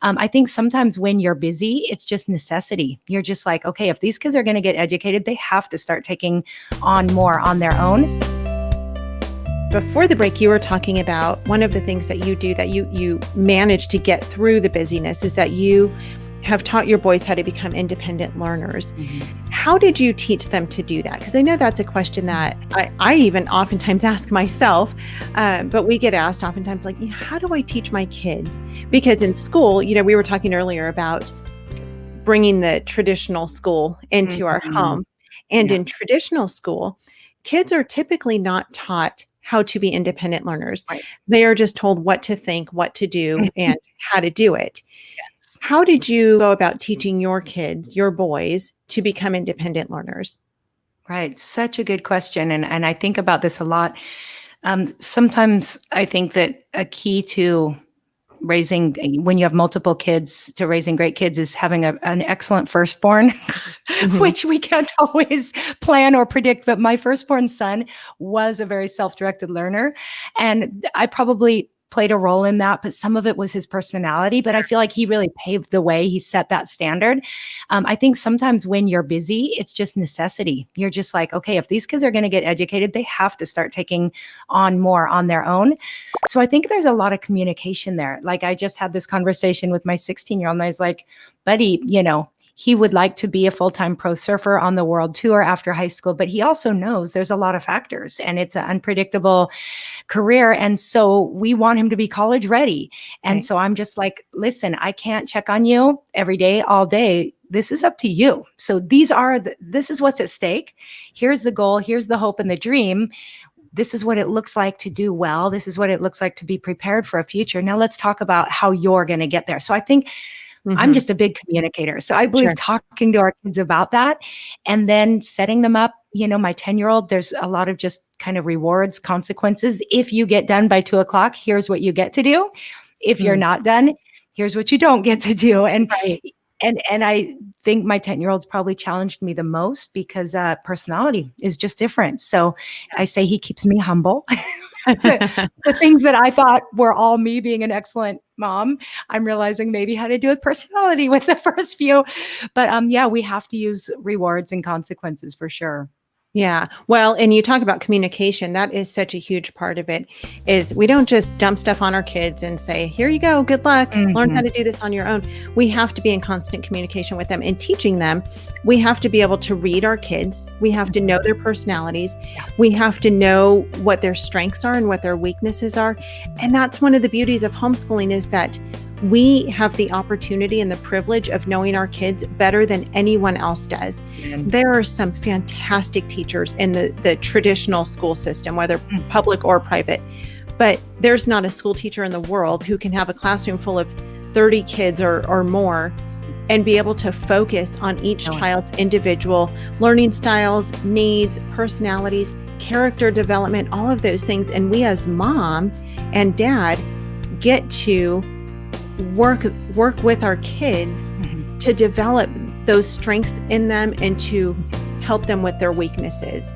I think sometimes when you're busy, it's just necessity. You're just like, okay, if these kids are going to get educated, they have to start taking on more on their own. Before the break, you were talking about one of the things that you do that you manage to get through the busyness is that you have taught your boys how to become independent learners. Mm-hmm. How did you teach them to do that? Because I know that's a question that I even oftentimes ask myself, but we get asked oftentimes like, how do I teach my kids? Because in school, we were talking earlier about bringing the traditional school into mm-hmm. our home. And in traditional school, kids are typically not taught how to be independent learners. Right. They are just told what to think, what to do, and how to do it. Yes. How did you go about teaching your kids, your boys, to become independent learners? Right. Such a good question. And I think about this a lot. Sometimes I think that a key to raising, when you have multiple kids, to raising great kids is having an excellent firstborn, mm-hmm. which we can't always plan or predict. But my firstborn son was a very self-directed learner. And I probably played a role in that, but some of it was his personality. But I feel like he really paved the way. He set that standard. I think sometimes when you're busy, it's just necessity. You're just like, okay, if these kids are going to get educated, they have to start taking on more on their own. So I think there's a lot of communication there. Like I just had this conversation with my 16-year-old, and I was like, buddy, he would like to be a full-time pro surfer on the world tour after high school, but he also knows there's a lot of factors and it's an unpredictable career. And so we want him to be college ready. And so I'm just like, listen, I can't check on you every day, all day. This is up to you. So this is what's at stake. Here's the goal. Here's the hope and the dream. This is what it looks like to do well. This is what it looks like to be prepared for a future. Now let's talk about how you're going to get there. So I think mm-hmm. I'm just a big communicator. So I believe talking to our kids about that and then setting them up, my 10-year-old, there's a lot of just kind of rewards, consequences. If you get done by 2:00, here's what you get to do. If you're not done, here's what you don't get to do. And I think my 10-year-old's probably challenged me the most because personality is just different. So I say he keeps me humble. The things that I thought were all me being an excellent mom, I'm realizing maybe had to do with personality with the first few. But we have to use rewards and consequences for sure. Yeah. Well, and you talk about communication. That is such a huge part of it, is we don't just dump stuff on our kids and say, here you go, good luck, mm-hmm. learn how to do this on your own. We have to be in constant communication with them and teaching them. We have to be able to read our kids. We have to know their personalities. We have to know what their strengths are and what their weaknesses are. And that's one of the beauties of homeschooling, is that we have the opportunity and the privilege of knowing our kids better than anyone else does. There are some fantastic teachers in the traditional school system, whether public or private, but there's not a school teacher in the world who can have a classroom full of 30 kids or more and be able to focus on each child's individual learning styles, needs, personalities, character development, all of those things. And we as mom and dad get to work with our kids mm-hmm. to develop those strengths in them and to help them with their weaknesses.